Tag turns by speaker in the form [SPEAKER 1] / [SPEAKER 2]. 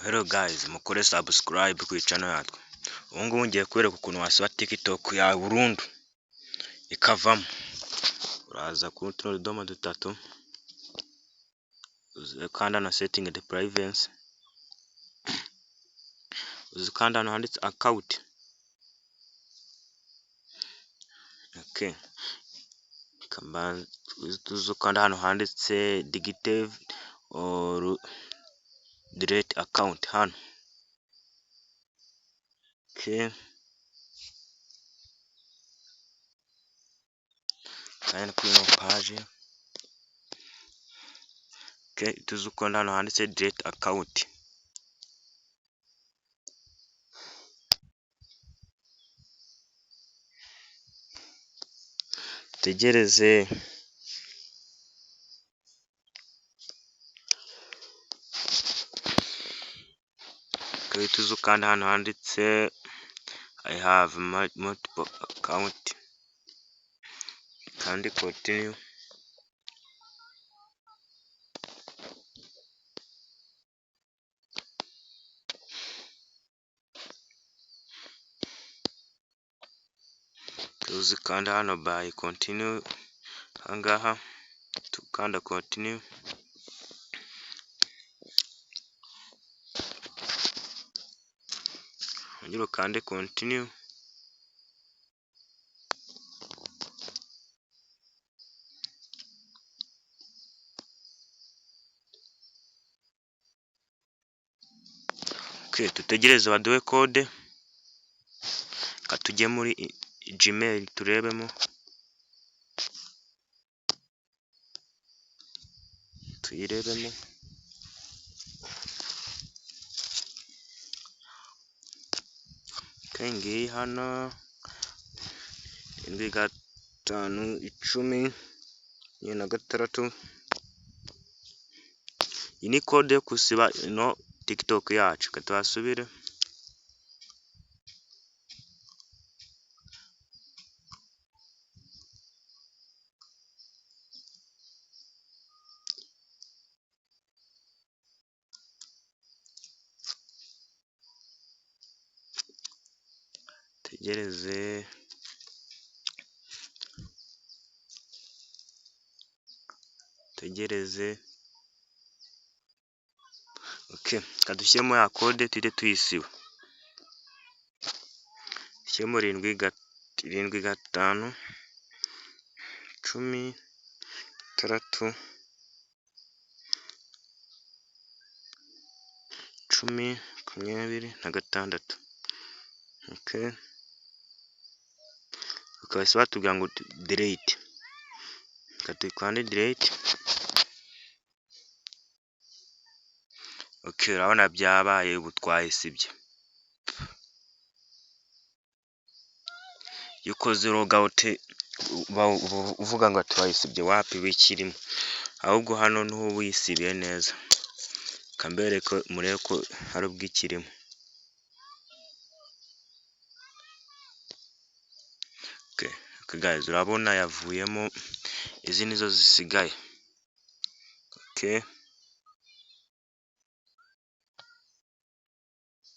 [SPEAKER 1] Hello guys, mukore subscribe ku channel yatwe. Ubu ngubu ngiye kwereka ukuntu wasiba TikTok ya burundu ikavamo. Uraza kuri tuno dutatu, uzikanda na setting the privacy, uzikanda hano handitse account. Okay, uzikanda hano handitse digitive or delete account hano. Okay, kandi kuri ino page. Okay, tuzikanda hano handitse delete account. Tegereze. Okay, tuzikanda hano handitse I have multiple account kandi continue. Uzikanda hano by continue, hangaha tukanda continue. Ongera ukande continue. Okay, tutegereze baduhe code. Katujye muri Gmail turebemo. Tuyirebemo. Okay, ngiyi hano 7516. Iyi ni code yo kusiba ino TikTok yacu. Katubasubire. Tegereze. Tegereze. Okay, kadushyiremo ya code tujye tuyisiba. Shyiremo 75 16 10 26. Okay, ukabase batubwira ngo delete. Katukande delete. Okay, urabona byabaye ubu twayisibye. Yukoze log out uvuga ngo twayisibye wapi bikirimo. Ahubwo hano niho wisibiye neza. Kambere ko mureko ko hari ubwikirimo. Okay, guys, urabona yavuyemo, izi nizo zisigaye. Okay.